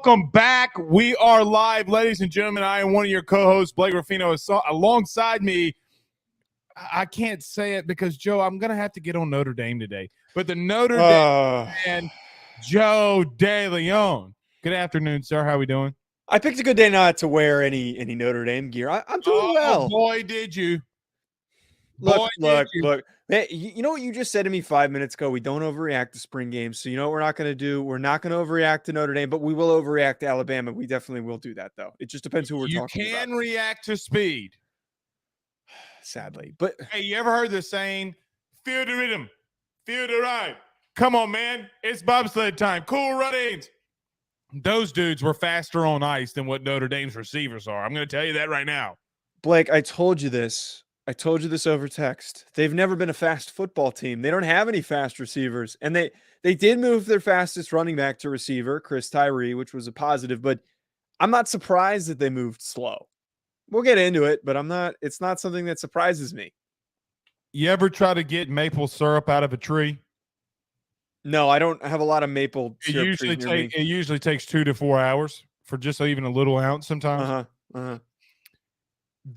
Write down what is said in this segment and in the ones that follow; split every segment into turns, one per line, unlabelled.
welcome back. We are live, ladies and gentlemen. I am one of your co-hosts, Blake Ruffino. Alongside me, I can't say it because, Joe, I'm going to have to get on Notre Dame today. But the Notre Dame man, Joe DeLeone. Good afternoon, sir. How are we doing?
I picked a good day not to wear any Notre Dame gear. I'm doing well.
Boy, did you.
Look. Hey, you know what you just said to me 5 minutes ago? We don't overreact to spring games. So you know what we're not going to do? We're not going to overreact to Notre Dame, but we will overreact to Alabama. We definitely will do that, though. It just depends who we're talking about.
You can react to speed.
Sadly. But
hey, you ever heard the saying, feel the rhythm, feel the rhyme? Come on, man. It's bobsled time. Cool runnings. Those dudes were faster on ice than what Notre Dame's receivers are. I'm going to tell you that right now.
Blake, I told you this. I told you this over text. They've never been a fast football team. They don't have any fast receivers. And they did move their fastest running back to receiver, Chris Tyree, which was a positive. But I'm not surprised that they moved slow. We'll get into it, but it's not something that surprises me.
You ever try to get maple syrup out of a tree?
No, I don't have a lot of maple syrup.
It usually takes 2 to 4 hours for just even a little ounce sometimes.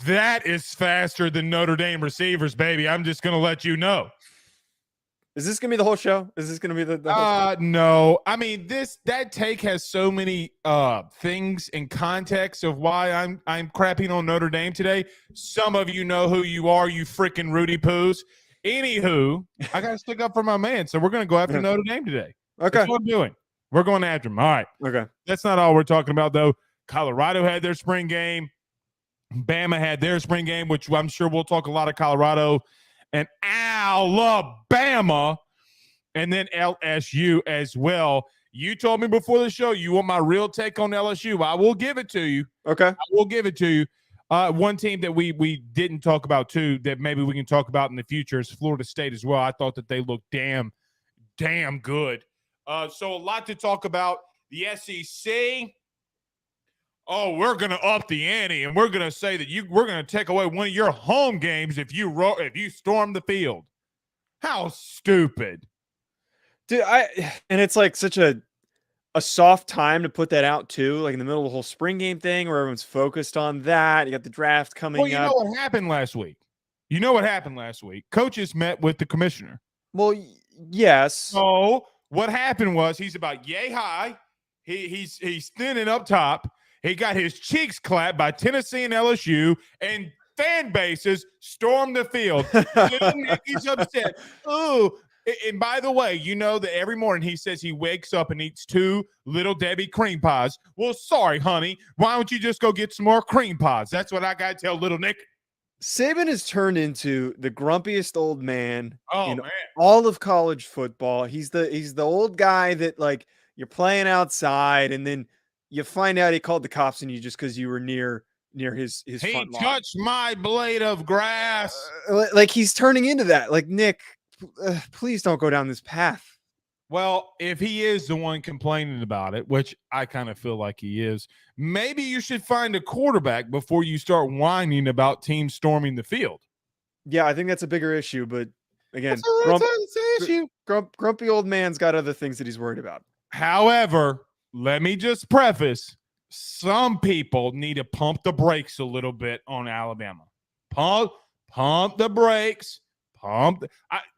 That is faster than Notre Dame receivers, baby. I'm just going to let you know.
Is this going to be the whole show? Is this going to be the whole show?
No. I mean, that take has so many things in context of why I'm crapping on Notre Dame today. Some of you know who you are, you freaking Rudy Poos. Anywho, I got to stick up for my man, so we're going to go after Notre Dame today.
Okay.
That's what I'm doing. We're going after him. All right.
Okay.
That's not all we're talking about, though. Colorado had their spring game. Bama had their spring game, which I'm sure we'll talk a lot of Colorado and Alabama, and then LSU as well. You told me before the show you want my real take on LSU. I will give it to you.
Okay.
I will give it to you. One team that we didn't talk about, too, that maybe we can talk about in the future is Florida State as well. I thought that they looked damn good. So a lot to talk about. The SEC. Oh, we're going to up the ante, and we're going to say that we're going to take away one of your home games if you storm the field. How stupid.
Dude, and it's like such a soft time to put that out too, like in the middle of the whole spring game thing where everyone's focused on that. You got the draft coming up.
Well, you know what happened last week? Coaches met with the commissioner.
Well, yes.
So what happened was he's about yay high. He's thinning up top. He got his cheeks clapped by Tennessee and LSU, and fan bases stormed the field. He's upset. Ooh. And by the way, you know that every morning he says he wakes up and eats 2 Little Debbie cream pies. Well, sorry, honey. Why don't you just go get some more cream pies? That's what I got to tell little Nick.
Saban has turned into the grumpiest old man in
man.
all of college football. He's the old guy that, like, you're playing outside and then you find out he called the cops on you just because you were near his front lawn.
He touched my blade of grass.
Like he's turning into that. Like, Nick, please don't go down this path.
Well, if he is the one complaining about it, which I kind of feel like he is, maybe you should find a quarterback before you start whining about teams storming the field.
Yeah, I think that's a bigger issue. But again, grumpy old man's got other things that he's worried about.
However, let me just preface, some people need to pump the brakes a little bit on Alabama. Pump the brakes.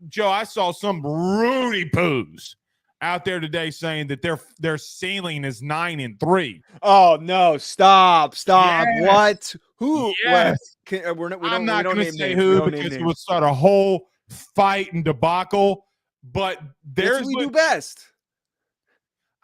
Joe, I saw some Rudy Poos out there today saying that their ceiling is 9-3.
Oh no! Stop!
Yes.
What? Who?
Yes.
I'm
not going to say who because it would start a whole fight and debacle. But
that's what we do best.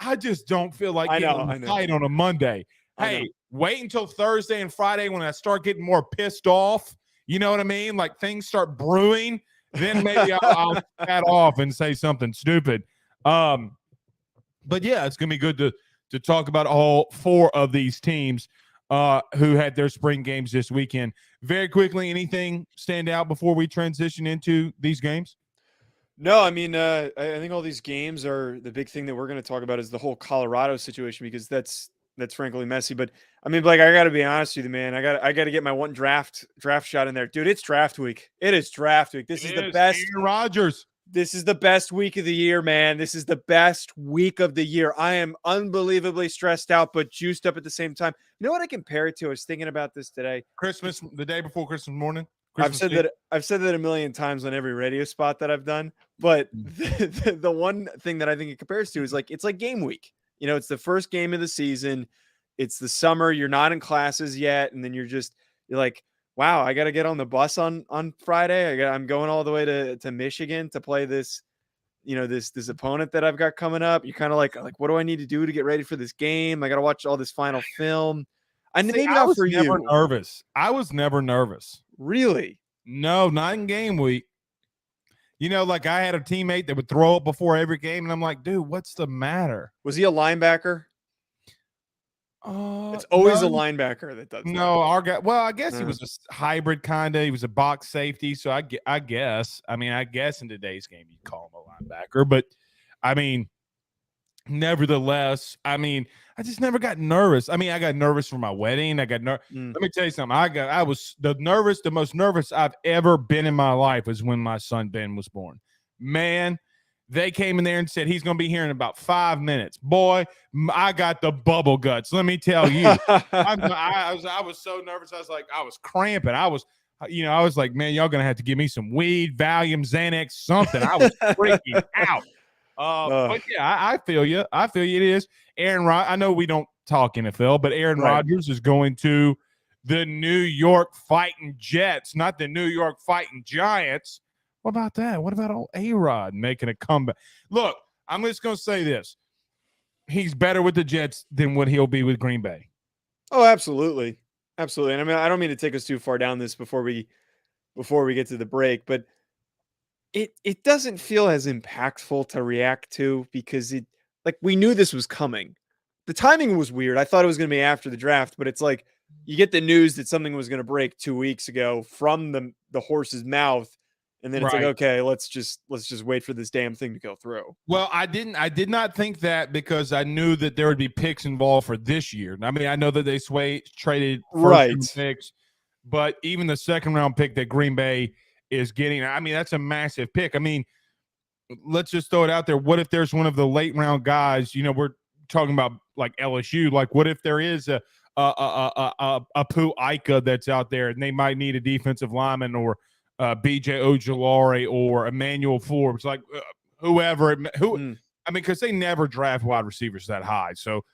I just don't feel like getting a fight on a Monday. Hey, wait until Thursday and Friday when I start getting more pissed off. You know what I mean? Like things start brewing. Then maybe I'll cut off and say something stupid. But yeah, it's gonna be good to talk about all 4 of these teams who had their spring games this weekend. Very quickly, anything stand out before we transition into these games?
No, I mean, I think all these games are the big thing that we're going to talk about is the whole Colorado situation because that's frankly messy. But I mean, Blake, I got to be honest with you, man. I got to get my one draft shot in there, dude. It's draft week. It is draft week. This is the best.
Aaron Rodgers.
This is the best week of the year, man. This is the best week of the year. I am unbelievably stressed out, but juiced up at the same time. You know what I compare it to? I was thinking about this today.
Christmas, the day before Christmas morning.
I've said that a million times on every radio spot that I've done. But the one thing that I think it compares to is it's like game week. It's the first game of the season. It's the summer. You're not in classes yet, and then you're like, wow, I got to get on the bus on Friday. I'm going all the way to Michigan to play this, this opponent that I've got coming up. You're kind of like, what do I need to do to get ready for this game? I got to watch all this final film. Maybe not for you.
I was never nervous.
Really?
No, not in game week. I had a teammate that would throw up before every game, and I'm like, dude, what's the matter?
Was he a linebacker? It's always a linebacker that does that.
No, our guy. Well, I guess he was a hybrid kind of. He was a box safety, so I guess. I mean, I guess in today's game you'd call him a linebacker, but I mean, nevertheless, I just never got nervous. I got nervous for my wedding. Let me tell you something. I was the most nervous I've ever been in my life was when my son Ben was born. Man. They came in there and said he's going to be here in about 5 minutes. Boy, I got the bubble guts. Let me tell you, I was so nervous. I was cramping. I was like, man, y'all going to have to give me some weed, Valium, Xanax, something. I was freaking out. But yeah, I feel you. I feel you. It is Aaron. I know we don't talk NFL, but Aaron Rodgers is going to the New York Fighting Jets, not the New York Fighting Giants. What about that? What about old A-Rod making a comeback? Look, I'm just going to say this. He's better with the Jets than what he'll be with Green Bay.
Oh, absolutely. Absolutely. And I don't mean to take us too far down this before we get to the break, but it doesn't feel as impactful to react to because we knew this was coming. The timing was weird. I thought it was going to be after the draft, but it's like you get the news that something was going to break 2 weeks ago from the horse's mouth. And then it's like, okay, let's just wait for this damn thing to go through.
Well, I did not think that because I knew that there would be picks involved for this year. I know that they traded first picks, but even the second round pick that Green Bay is getting, that's a massive pick. Let's just throw it out there. What if there's one of the late round guys? We're talking about like LSU. Like, what if there is a Pooh Ica that's out there and they might need a defensive lineman or BJ Ojulari or Emmanuel Forbes, whoever. Because they never draft wide receivers that high. So,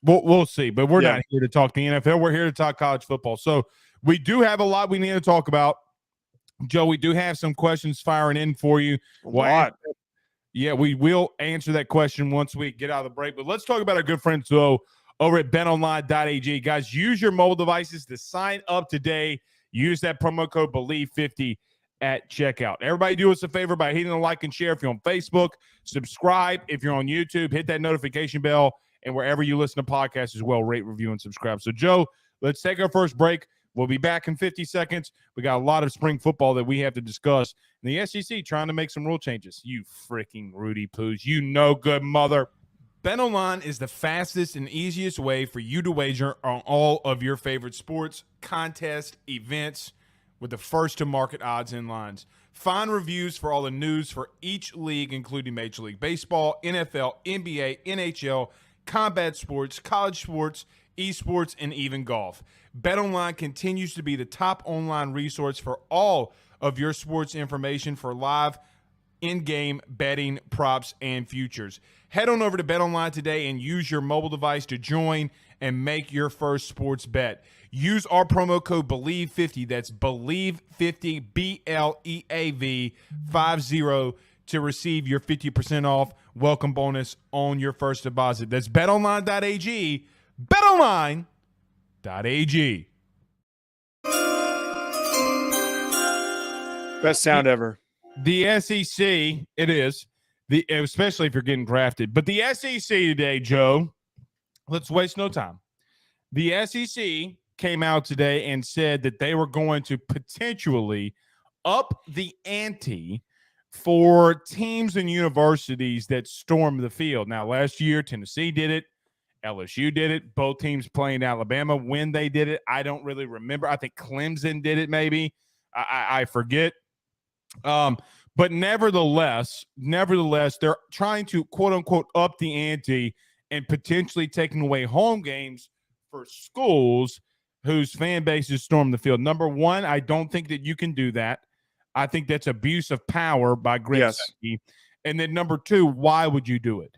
we'll see. But we're not here to talk the NFL. We're here to talk college football. So we do have a lot we need to talk about. Joe, we do have some questions firing in for you. Yeah, we will answer that question once we get out of the break. But let's talk about our good friends, though, over at betonline.ag. Guys, use your mobile devices to sign up today. Use that promo code BELIEVE50 at checkout. Everybody do us a favor by hitting the like and share if you're on Facebook. Subscribe if you're on YouTube. Hit that notification bell. And wherever you listen to podcasts as well, rate, review, and subscribe. So, Joe, let's take our first break. We'll be back in 50 seconds. We got a lot of spring football that we have to discuss. And the SEC trying to make some rule changes. You freaking Rudy Poos. You no good mother. BetOnline is the fastest and easiest way for you to wager on all of your favorite sports, contests, events with the first-to-market odds and lines. Find reviews for all the news for each league, including Major League Baseball, NFL, NBA, NHL, combat sports, college sports, esports, and even golf. BetOnline continues to be the top online resource for all of your sports information for live in-game betting, props, and futures. Head on over to BetOnline today and use your mobile device to join and make your first sports bet. Use our promo code BELIEVE50, that's BELIEVE50, BLEAV 50, to receive your 50% off welcome bonus on your first deposit. That's betonline.ag, betonline.ag.
Best sound ever.
The SEC, it is, especially if you're getting drafted. But the SEC today, Joe, let's waste no time. The SEC came out today and said that they were going to potentially up the ante for teams and universities that storm the field. Now, last year, Tennessee did it. LSU did it. Both teams playing Alabama. When they did it, I don't really remember. I think Clemson did it maybe. I forget. But But nevertheless, they're trying to, quote unquote, up the ante and potentially taking away home games for schools whose fan bases storm the field. Number one, I don't think that you can do that. I think that's abuse of power by Greg Sankey. And then number two, why would you do it?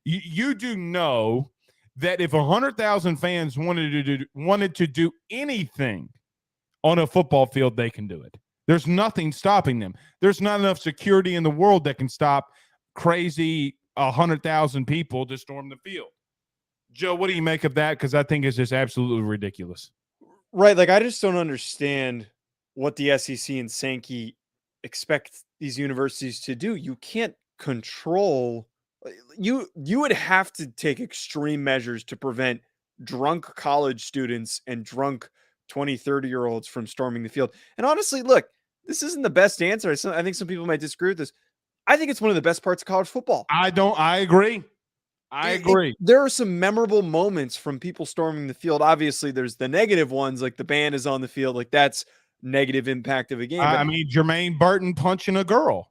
You do know that if 100,000 fans wanted to do anything on a football field, they can do it. There's nothing stopping them. There's not enough security in the world that can stop crazy 100,000 people to storm the field. Joe, what do you make of that? Because I think it's just absolutely ridiculous.
Right. Like, I just don't understand what the SEC and Sankey expect these universities to do. You can't control. You would have to take extreme measures to prevent drunk college students and drunk 20, 30-year-olds from storming the field. And honestly, look, this isn't the best answer. I think some people might disagree with this. I think it's one of the best parts of college football.
I agree.
There are some memorable moments from people storming the field. Obviously, there's the negative ones, like the band is on the field. Like, that's negative impact of a game.
I mean, Jermaine Burton punching a girl.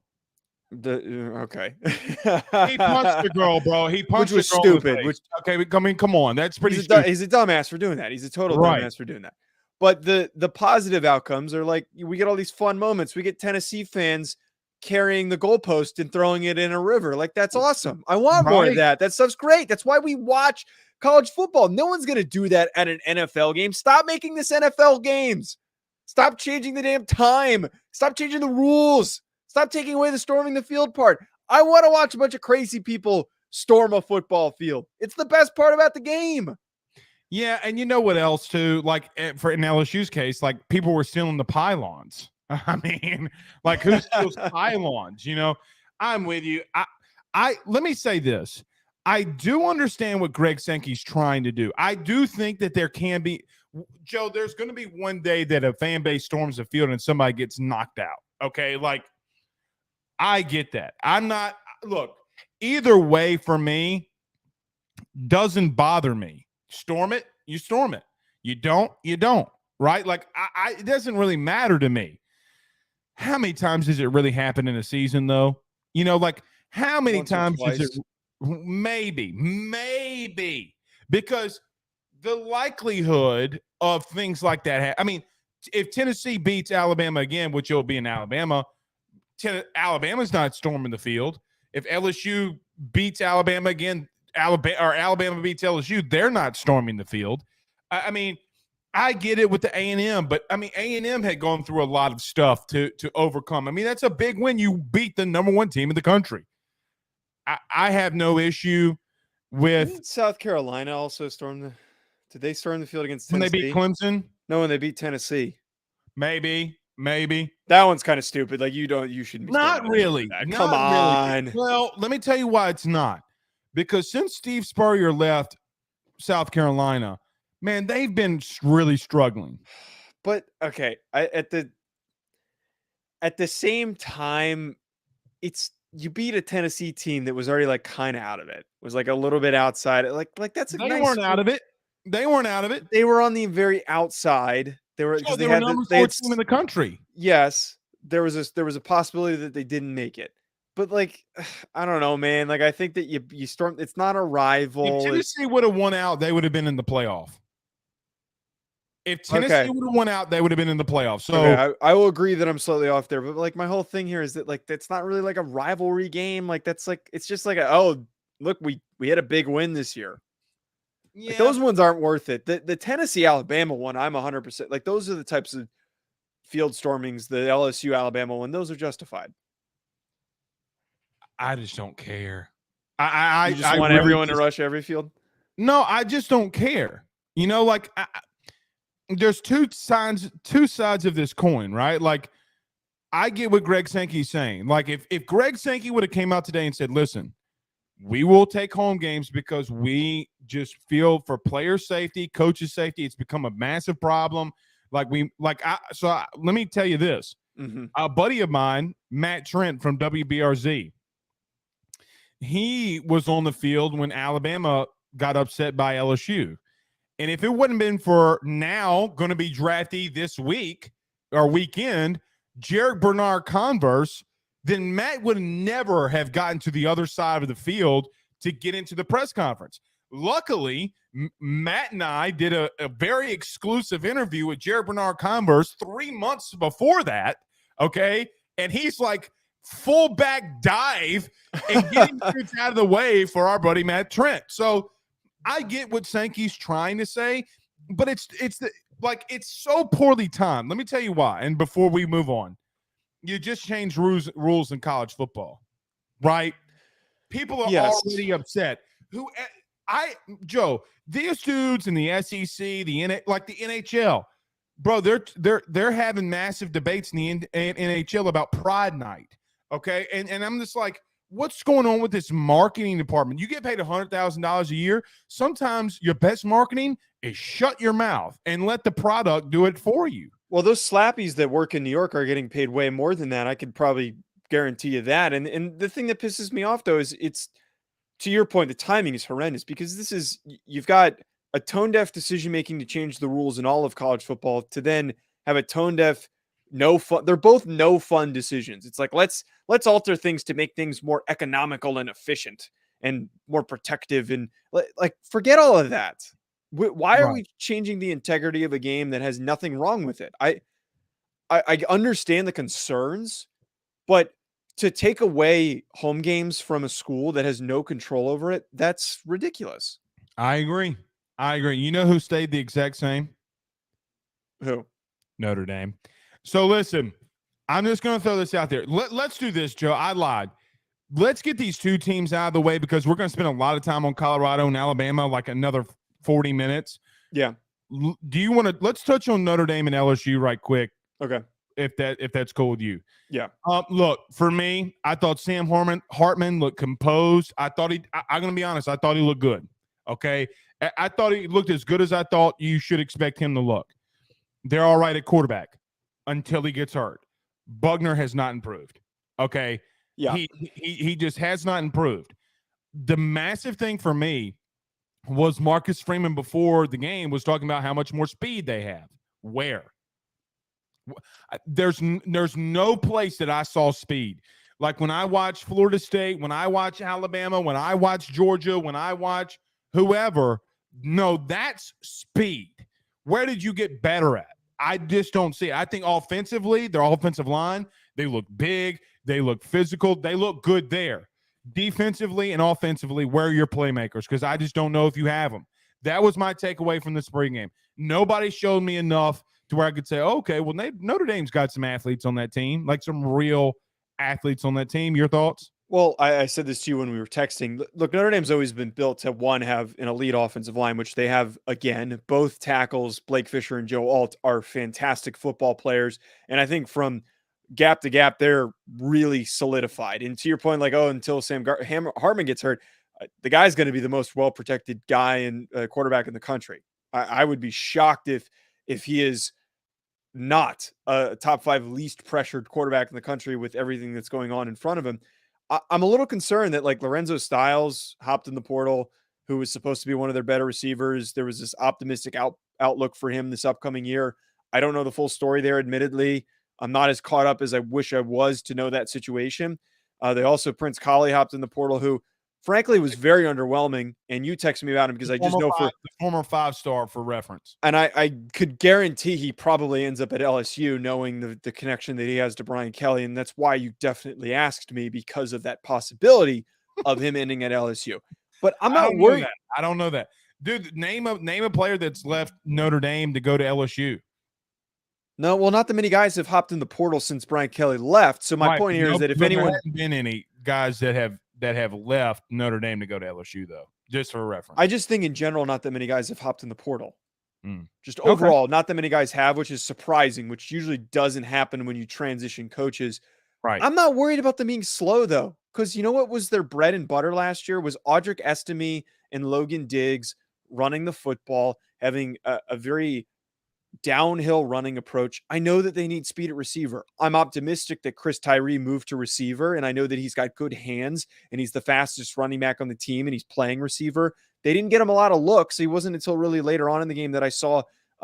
Okay.
He punched the girl, bro. He punched
which was
the girl
stupid.
Okay, I mean, come on. That's pretty stupid.
He's a dumbass for doing that. He's a total dumbass for doing that. But the positive outcomes are like, we get all these fun moments. We get Tennessee fans carrying the goalpost and throwing it in a river. Like, that's awesome. I want more of that. That stuff's great. That's why we watch college football. No one's going to do that at an NFL game. Stop making this NFL games. Stop changing the damn time. Stop changing the rules. Stop taking away the storming the field part. I want to watch a bunch of crazy people storm a football field. It's the best part about the game.
Yeah, and you know what else too? Like, in LSU's case, like, people were stealing the pylons. I mean, like, who steals pylons? You know, I'm with you. I let me say this. I do understand what Greg Sankey's trying to do. I do think that there can be, Joe, there's going to be one day that a fan base storms the field and somebody gets knocked out. Okay, like, I get that. Look, either way for me doesn't bother me. Storm it, you storm it. You don't, right? Like, it doesn't really matter to me. How many times does it really happen in a season, though? You know, like, how many times is it? Maybe. Because the likelihood of things like that, I mean, if Tennessee beats Alabama again, which will be in Alabama, Alabama's not storming the field. If LSU beats Alabama again, Alabama beats LSU, they're not storming the field. I mean, I get it with the A&M, but I mean, A&M had gone through a lot of stuff to overcome. I mean, that's a big win. You beat the number one team in the country. I have no issue with.
Didn't South Carolina also did they storm the field against Tennessee?
When they beat Clemson?
No, when they beat Tennessee.
Maybe.
That one's kind of stupid. Like, you shouldn't be.
Not really.
Come on.
Really. Well, let me tell you why it's not. Because since Steve Spurrier left South Carolina, man, they've been really struggling.
But okay, at the same time, you beat a Tennessee team that was already like kind of out of it. Was like a little bit outside. Like that's a
they
nice
weren't out of it. They weren't out of it.
They were on the very outside. They were
number 4 team in the country.
Yes, there was a possibility that they didn't make it. But, like, I don't know, man. Like, I think that you storm. It's not a rival.
If Tennessee would have won out, they would have been in the playoff. If Tennessee would have won out, they would have been in the playoffs. So
I will agree that I'm slightly off there. But, like, my whole thing here is that, like, that's not really like a rivalry game. Like, that's like, it's just like, look, we had a big win this year. Yeah. Like, those ones aren't worth it. The Tennessee Alabama one, I'm 100%. Like, those are the types of field stormings. The LSU Alabama one, those are justified.
I just don't care.
I want everyone to rush every field?
No, I just don't care. You know, like, there's two sides of this coin, right? Like, I get what Greg Sankey's saying. Like, if Greg Sankey would have came out today and said, listen, we will take home games because we just feel for player safety, coaches' safety, it's become a massive problem. Let me tell you this. Mm-hmm. A buddy of mine, Matt Trent from WBRZ, he was on the field when Alabama got upset by LSU. And if it wouldn't been for now going to be drafty this week or weekend, Jarek Bernard Converse then Matt would never have gotten to the other side of the field to get into the press conference. Luckily, Matt and I did a very exclusive interview with Jared Bernard Converse 3 months before that, okay? And he's like full back dive and getting shoots out of the way for our buddy Matt Trent. So I get what Sankey's trying to say, but it's so poorly timed. Let me tell you why. And before we move on, you just changed rules in college football, right? People are already upset. Joe, these dudes in the SEC, the NHL, bro, they're having massive debates in the NHL about Pride Night. Okay. And I'm just like, what's going on with this marketing department? You get paid $100,000 a year. Sometimes your best marketing is shut your mouth and let the product do it for you.
Well, those slappies that work in New York are getting paid way more than that. I could probably guarantee you that. And the thing that pisses me off, though, is it's, to your point, the timing is horrendous because you've got a tone-deaf decision-making to change the rules in all of college football to then have a tone-deaf, no fun. They're both no fun decisions. It's like, let's alter things to make things more economical and efficient and more protective. And like, forget all of that. Why are we changing the integrity of a game that has nothing wrong with it? I understand the concerns, but to take away home games from a school that has no control over it, that's ridiculous.
I agree. You know who stayed the exact same?
Who?
Notre Dame. So listen, I'm just going to throw this out there. Let's do this, Joe. I lied. Let's get these two teams out of the way because we're going to spend a lot of time on Colorado and Alabama, like another 40 minutes.
Yeah.
Do you want to – let's touch on Notre Dame and LSU right quick.
Okay.
If that's cool with you.
Yeah.
Look, for me, I thought Sam Hartman looked composed. I'm going to be honest. I thought he looked good. Okay. I thought he looked as good as I thought you should expect him to look. They're all right at quarterback until he gets hurt. Bugner has not improved. Okay.
Yeah.
He just has not improved. The massive thing for me was Marcus Freeman before the game was talking about how much more speed they have. Where? There's no place that I saw speed. Like when I watch Florida State, when I watch Alabama, when I watch Georgia, when I watch whoever, no, that's speed. Where did you get better at? I just don't see it. I think offensively, their offensive line, they look big, they look physical, they look good there. Defensively and offensively, where are your playmakers? Because I just don't know if you have them. That was my takeaway from the spring game. Nobody showed me enough to where I could say, okay, well, Notre Dame's got some athletes on that team, like some real athletes on that team. Your thoughts?
Well, I said this to you when we were texting. Look, Notre Dame's always been built to, one, have an elite offensive line, which they have again. Both tackles, Blake Fisher and Joe Alt, are fantastic football players. And I think from gap to gap, they're really solidified. And to your point, like, until Sam Hartman gets hurt, the guy's going to be the most well-protected guy and quarterback in the country. I would be shocked if he is not a top 5 least pressured quarterback in the country with everything that's going on in front of him. I'm a little concerned that like Lorenzo Styles hopped in the portal, who was supposed to be one of their better receivers. There was this optimistic outlook for him this upcoming year. I don't know the full story there, admittedly. I'm not as caught up as I wish I was to know that situation. They also, Prince Collie hopped in the portal, who frankly was very underwhelming. And you texted me about him because I just know
the former 5-star for reference.
And I could guarantee he probably ends up at LSU, knowing the connection that he has to Brian Kelly. And that's why you definitely asked me, because of that possibility of him ending at LSU. But I'm not worried.
I don't know that. Dude, name a player that's left Notre Dame to go to LSU.
No, well, not that many guys have hopped in the portal since Brian Kelly left. So my point here is that if anyone
hasn't been any guys that have left Notre Dame to go to LSU, though, just for reference.
I just think in general, not that many guys have hopped in the portal. Just overall, not that many guys have, which is surprising, which usually doesn't happen when you transition coaches.
Right.
I'm not worried about them being slow, though, because you know what was their bread and butter last year was Audric Estime and Logan Diggs running the football, having a very downhill running approach. I know that they need speed at receiver. I'm optimistic that Chris Tyree moved to receiver, and I know that he's got good hands, and he's the fastest running back on the team, and he's playing receiver. They didn't get him a lot of looks. He wasn't until really later on in the game that I saw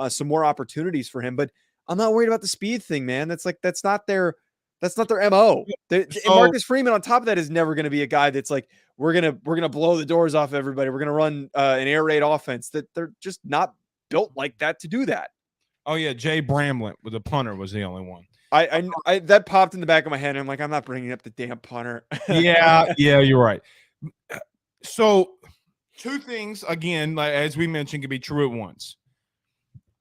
some more opportunities for him, but I'm not worried about the speed thing, man. That's not their That's not their MO. And
So,
Marcus Freeman on top of that is never going to be a guy that's like, we're gonna blow the doors off everybody. We're gonna run an air raid offense. That they're just not built like that to do that.
oh yeah, Jay Bramlett with the punter was the only one.
I that popped in the back of my head. And I'm like, I'm not bringing up the damn punter.
yeah, you're right. So, two things again, as we mentioned, can be true at once.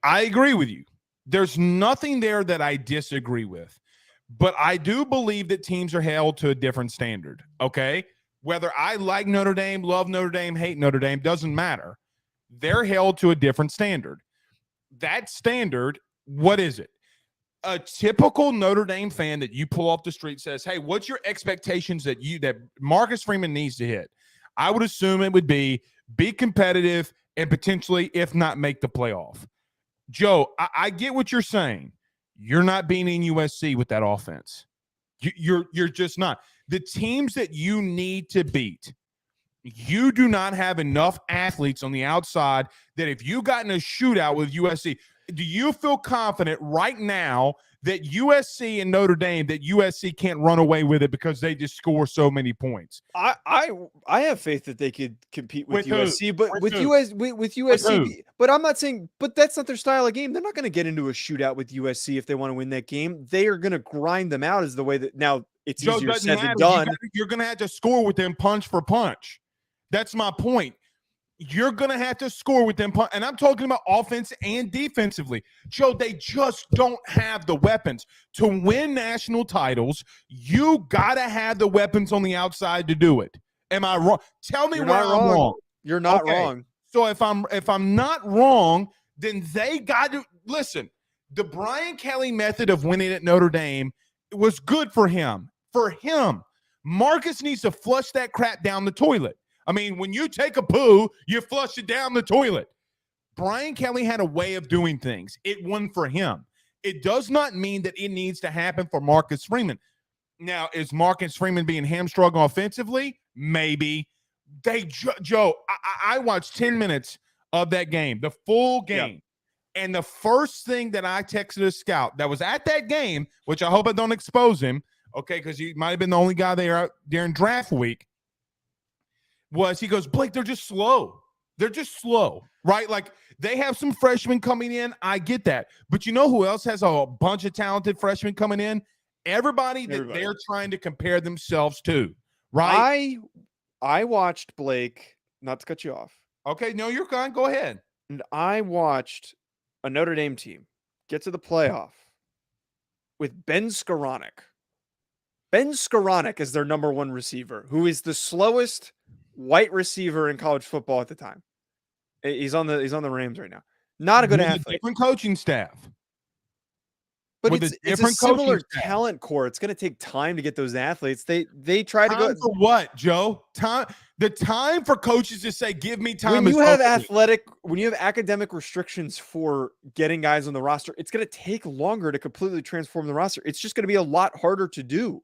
I agree with you. There's nothing there that I disagree with, but I do believe that teams are held to a different standard. Okay, whether I like Notre Dame, love Notre Dame, hate Notre Dame, doesn't matter. They're held to a different standard. That standard, what is it? A typical Notre Dame fan that you pull off the street says, hey, what's your expectations that Marcus Freeman needs to hit? I would assume it would be competitive and potentially, if not, make the playoff. Joe, I get what you're saying. You're not beating USC with that offense. You're just not. The teams that you need to beat, you do not have enough athletes on the outside that if you got in a shootout with USC, do you feel confident right now that USC and Notre Dame, that USC can't run away with it because they just score so many points?
I have faith that they could compete with USC, but with USC, but I'm not saying, but that's not their style of game. They're not going to get into a shootout with USC if they want to win that game. They are going to grind them out, is the way that now it's easier said than done.
You're going to have to score with them punch for punch. That's my point. You're going to have to score with them. And I'm talking about offense and defensively. Joe, they just don't have the weapons. To win national titles, you got to have the weapons on the outside to do it. Am I wrong? Tell me where I'm wrong.
You're not wrong.
So if I'm not wrong, then they got to – listen, the Brian Kelly method of winning at Notre Dame was good for him. For him, Marcus needs to flush that crap down the toilet. I mean, when you take a poo, you flush it down the toilet. Brian Kelly had a way of doing things. It won for him. It does not mean that it needs to happen for Marcus Freeman. Now, is Marcus Freeman being hamstrung offensively? Maybe. Joe, I watched 10 minutes of that game, the full game. Yeah. And the first thing that I texted a scout that was at that game, which I hope I don't expose him, okay, because he might have been the only guy there out during draft week, he goes, Blake, they're just slow. They're just slow, right? Like, they have some freshmen coming in. I get that. But you know who else has a bunch of talented freshmen coming in? Everybody that they're trying to compare themselves to, right?
I watched Blake, not to cut you off.
Okay, no, you're fine. Go ahead.
And I watched a Notre Dame team get to the playoff with Ben Skoranek. Ben Skoranek is their number one receiver, who is the slowest white receiver in college football at the time. He's on the Rams right now. Not a good athlete.
Different coaching staff.
But it's a similar talent core. It's going to take time to get those athletes. They try to go
for what, Joe? The time for coaches to say, give me time.
When you have academic restrictions for getting guys on the roster, it's going to take longer to completely transform the roster. It's just going to be a lot harder to do.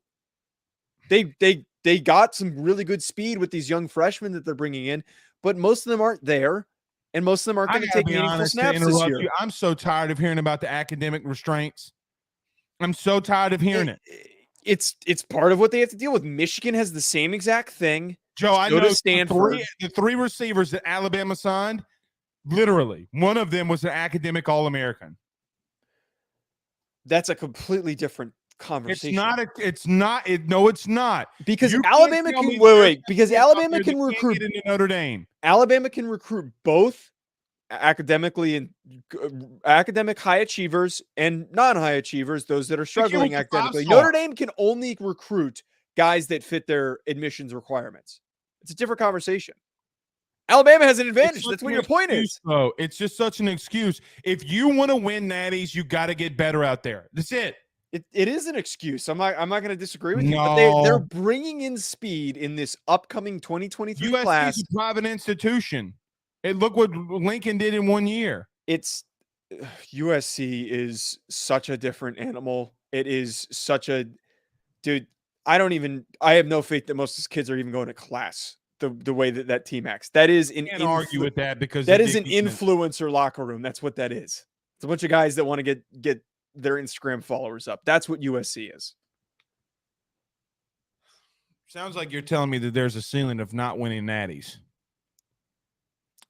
They got some really good speed with these young freshmen that they're bringing in, but most of them aren't there, and most of them aren't going to take meaningful snaps this year.
I'm so tired of hearing about the academic restraints. I'm so tired of hearing it.
It's part of what they have to deal with. Michigan has the same exact thing.
Joe, I know the three receivers that Alabama signed, literally, one of them was an academic All-American.
That's a completely different conversation.
It's not.
Because Alabama can recruit
into Notre Dame.
Alabama can recruit both academically and academic high achievers and non-high achievers, those that are struggling academically. Notre Dame can only recruit guys that fit their admissions requirements. It's a different conversation. Alabama has an advantage. That's what your point is.
Oh, it's just such an excuse. If you want to win natties, you got to get better out there. That's it.
It is an excuse. I'm not going to disagree with you, but they're bringing in speed in this upcoming 2023 class.
USC is a private institution. Look what Lincoln did in 1 year.
USC is such a different animal. It is such a dude. I have no faith that most of these kids are even going to class the way that team acts. That is
can't argue with that because
that is an influencer locker room. That's what that is. It's a bunch of guys that want to get their Instagram followers up. That's what USC is.
Sounds like you're telling me that there's a ceiling of not winning natties.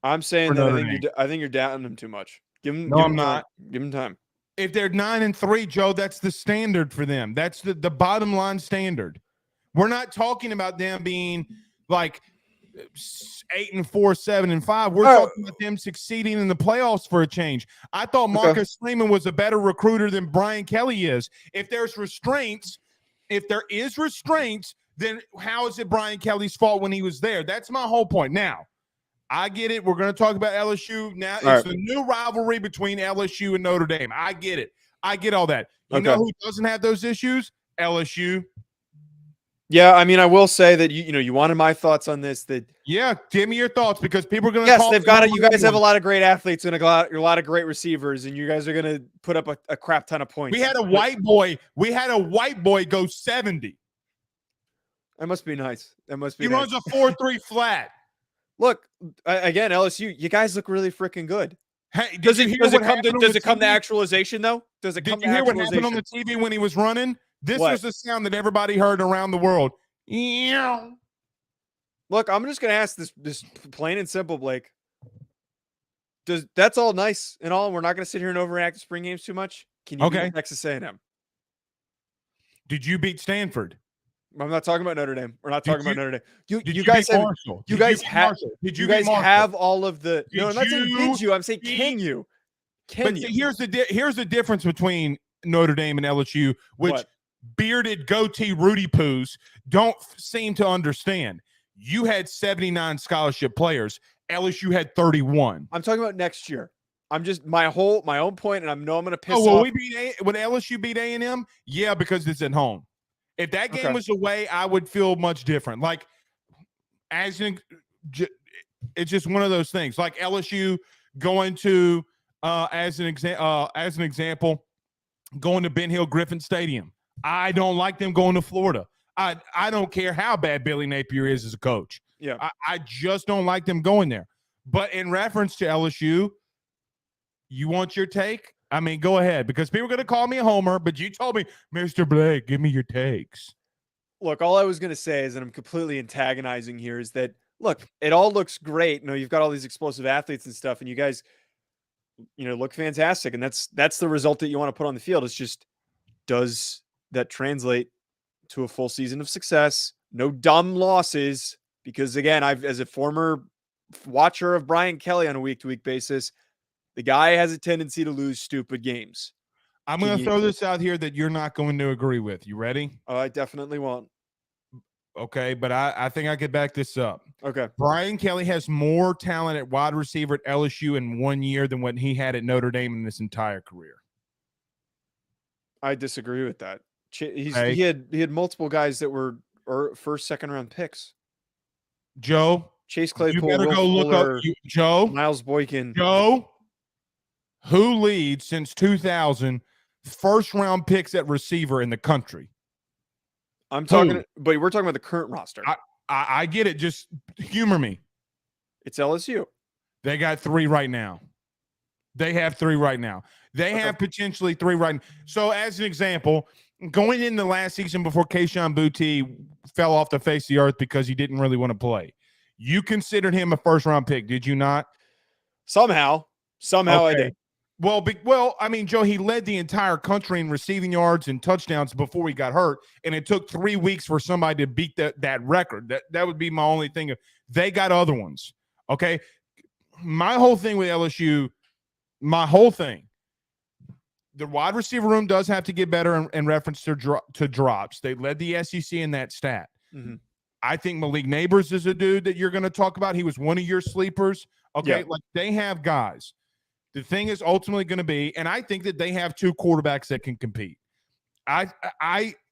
I'm saying that I think you're doubting them too much. Give them time.
If they're 9-3, Joe, that's the standard for them. That's the bottom line standard. We're not talking about them being like 8-4, 7-5. We're talking about them succeeding in the playoffs for a change. I thought Marcus Freeman was a better recruiter than Brian Kelly is. If there is restraints, then how is it Brian Kelly's fault when he was there? That's my whole point. Now, I get it. We're going to talk about LSU. Now, it's the new rivalry between LSU and Notre Dame. I get it. I get all that. You know who doesn't have those issues? LSU.
Yeah, I mean, I will say that you wanted my thoughts on this.
Give me your thoughts because people are going to. Yes,
they've got it. You guys have a lot of great athletes and a lot of great receivers, and you guys are going to put up a crap ton of points.
We had a white boy go 70.
That must be nice.
He runs a 4.3 flat.
Look, again, LSU, you guys look really freaking good.
Hey,
does it come to actualization though? Does it come to actualization? Did you hear what happened
on the TV when he was running? This was the sound that everybody heard around the world.
Look, I'm just going to ask this plain and simple, Blake. That's all nice and all, and we're not going to sit here and overreact to spring games too much. Can you beat Texas A&M?
Did you beat Stanford?
I'm not talking about Notre Dame. We're not talking about Notre Dame. You guys have all of the. No, I'm not saying did you. I'm saying can you?
See, here's the difference between Notre Dame and LSU, which bearded goatee Rudy Poos don't seem to understand. You had 79 scholarship players. LSU had 31.
I'm talking about next year. I'm just my own point, and I know I'm going to piss off.
Would LSU beat A&M? Yeah, because it's at home. If that game was away, I would feel much different. Like, it's just one of those things. Like LSU going to, as an example, going to Ben Hill Griffin Stadium. I don't like them going to Florida. I don't care how bad Billy Napier is as a coach.
Yeah,
I just don't like them going there. But in reference to LSU, you want your take? I mean, go ahead, because people are going to call me a homer, but you told me, Mr. Blake, give me your takes.
Look, all I was going to say is, and I'm completely antagonizing here, is that, look, it all looks great. You've got all these explosive athletes and stuff, and you guys, look fantastic. And that's the result that you want to put on the field. It's just, does that translate to a full season of success? No dumb losses, because again, as a former watcher of Brian Kelly on a week-to-week basis, the guy has a tendency to lose stupid games.
I'm going to throw this out here that you're not going to agree with. You ready?
I definitely won't.
Okay, but I think I could back this up.
Okay.
Brian Kelly has more talent at wide receiver at LSU in 1 year than what he had at Notre Dame in his entire career.
I disagree with that. He had multiple guys that were first, second round picks.
Joe,
Chase Claypool,
you better go look up Joe,
Miles Boykin.
Joe, who leads since 2000 first round picks at receiver in the country?
But we're talking about the current roster.
I get it. Just humor me.
It's LSU.
They got 3 right now. They have 3 right now. They have potentially 3 right now. So as an example, going into last season before Kayshon Boutte fell off the face of the earth because he didn't really want to play, you considered him a first-round pick, did you not?
Somehow I did.
Well, I mean, Joe, he led the entire country in receiving yards and touchdowns before he got hurt, and it took 3 weeks for somebody to beat that record. That would be my only thing. They got other ones, okay? My whole thing with LSU, the wide receiver room does have to get better in reference to drops. They led the SEC in that stat.
Mm-hmm.
I think Malik Neighbors is a dude that you're going to talk about. He was one of your sleepers. Okay, like they have guys. The thing is ultimately going to be, and I think that they have 2 quarterbacks that can compete. I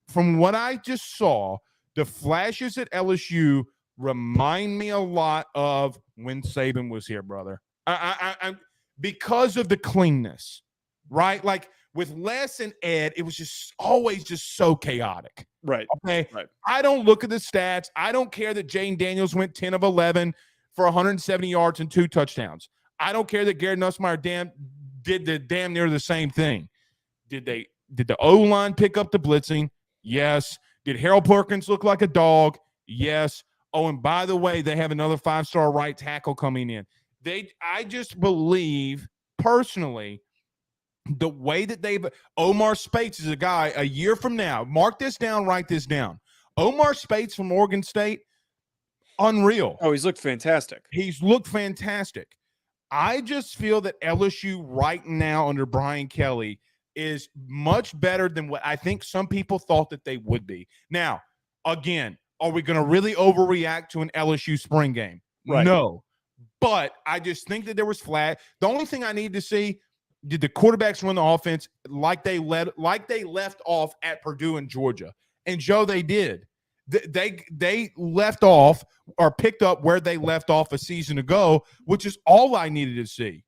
from what I just saw, the flashes at LSU remind me a lot of when Saban was here, brother. I because of the cleanness, right? Like with Les and Ed, it was just always just so chaotic.
Right.
Okay.
Right.
I don't look at the stats. I don't care that Jane Daniels went 10 of 11 for 170 yards and 2 touchdowns. I don't care that Garrett Nussmeier did damn near the same thing. Did the O-line pick up the blitzing? Yes. Did Harold Perkins look like a dog? Yes. Oh, and by the way, they have another 5-star right tackle coming in. I just believe personally the way that Omar Spates is a guy a year from now. Mark this down, write this down. Omar Spates from Oregon State, unreal.
Oh, he's looked fantastic.
He's looked fantastic. I just feel that LSU right now under Brian Kelly is much better than what I think some people thought that they would be. Now, again, are we going to really overreact to an LSU spring game?
Right.
No. But I just think that there was flag. The only thing I need to see, did the quarterbacks run the offense like they left off at Purdue and Georgia? And Joe, they did. They left off or picked up where they left off a season ago, which is all I needed to see.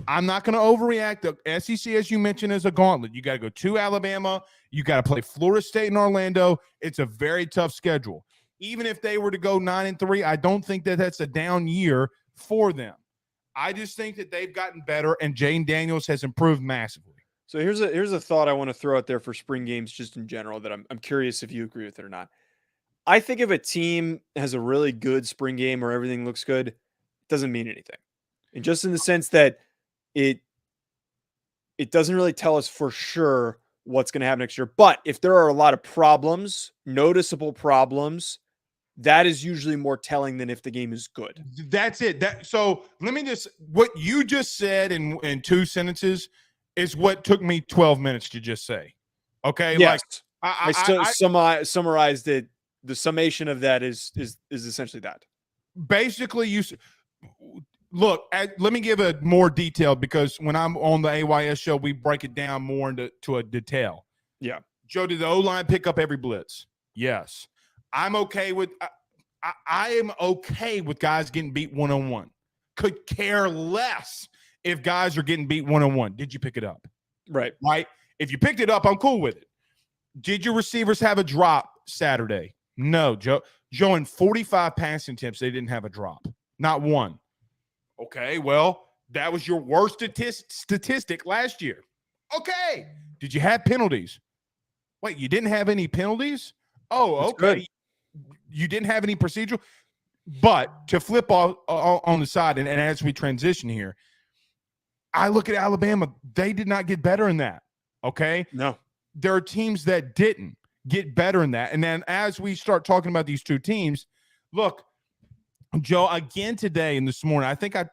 I'm not going to overreact. The SEC, as you mentioned, is a gauntlet. You got to go to Alabama. You got to play Florida State and Orlando. It's a very tough schedule. Even if they were to go 9-3, I don't think that that's a down year for them. I just think that they've gotten better, and Jane Daniels has improved massively.
So here's a thought I want to throw out there for spring games just in general that I'm curious if you agree with it or not. I think if a team has a really good spring game where everything looks good, it doesn't mean anything. And just in the sense that it doesn't really tell us for sure what's going to happen next year. But if there are a lot of problems, noticeable problems, that is usually more telling than if the game is good.
That's it. So let me what you just said in 2 sentences is what took me 12 minutes to just say. Okay.
Yes.
Like
I summarized it. The summation of that is essentially that.
Basically, look, let me give a more detailed, because when I'm on the AYS show, we break it down more into a detail.
Yeah.
Joe, did the O-line pick up every blitz? Yes. I'm okay with I am okay with guys getting beat one-on-one. Could care less if guys are getting beat one-on-one. Did you pick it up?
Right.
Right? If you picked it up, I'm cool with it. Did your receivers have a drop Saturday? No, Joe. In 45 passing attempts, they didn't have a drop. Not one. Okay, well, that was your worst statistic last year. Okay. Did you have penalties? Wait, you didn't have any penalties? Oh,
That's
okay.
Good.
You didn't have any procedural. But to flip on the side, and as we transition here, I look at Alabama. They did not get better in that. Okay?
No.
There are teams that didn't get better in that. And then as we start talking about these two teams, look, Joe, again today and this morning, I think I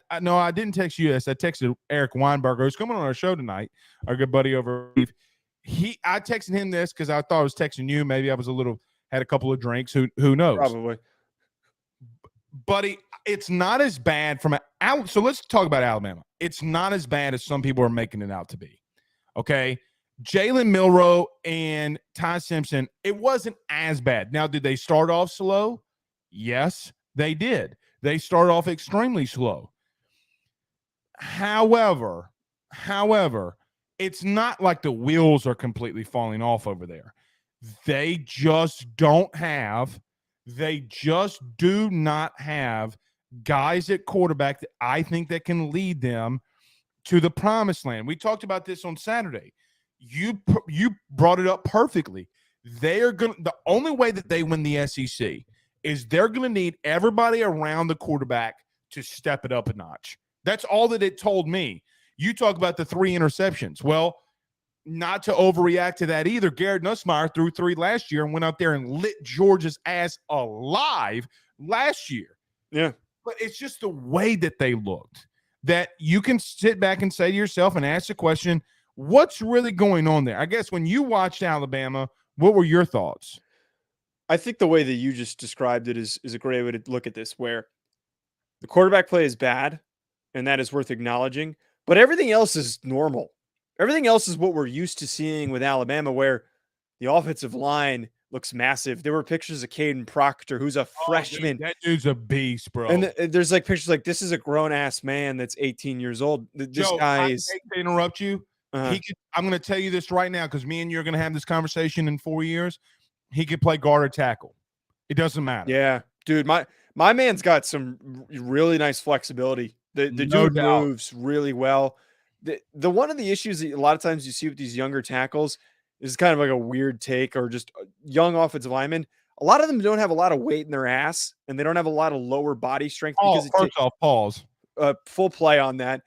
didn't text you this. I texted Eric Weinberger, who's coming on our show tonight, our good buddy over. I texted him this because I thought I was texting you. Maybe I was had a couple of drinks. Who knows?
Probably.
Buddy, it's not as bad from out. So let's talk about Alabama. It's not as bad as some people are making it out to be. Okay. Jalen Milroe and Ty Simpson, it wasn't as bad. Now, did they start off slow? Yes, they did. They started off extremely slow. However, it's not like the wheels are completely falling off over there. They just do not have guys at quarterback that I think that can lead them to the promised land. We talked about this on Saturday. You brought it up perfectly. The only way that they win the SEC is they're going to need everybody around the quarterback to step it up a notch. That's all that it told me. You talk about the 3 interceptions. Well, not to overreact to that either. Garrett Nussmeier threw 3 last year and went out there and lit Georgia's ass alive last year.
Yeah.
But it's just the way that they looked that you can sit back and say to yourself and ask the question, what's really going on there? I guess when you watched Alabama, what were your thoughts?
I think the way that you just described it is a great way to look at this, where the quarterback play is bad, and that is worth acknowledging, but everything else is normal. Everything else is what we're used to seeing with Alabama, where the offensive line looks massive. There were pictures of Caden Proctor, who's a freshman.
Dude, that dude's a beast, bro.
And there's like pictures like, this is a grown-ass man that's 18 years old. This guy is...
I hate to interrupt you. I'm going to tell you this right now because me and you are going to have this conversation in 4 years. He could play guard or tackle. It doesn't matter.
Yeah, dude, my man's got some really nice flexibility. The dude moves really well. The one of the issues that a lot of times you see with these younger tackles is kind of like a weird take, or just young offensive linemen. a lot of them don't have a lot of weight in their ass, and they don't have a lot of lower body strength because
first off, pause.
Full play on that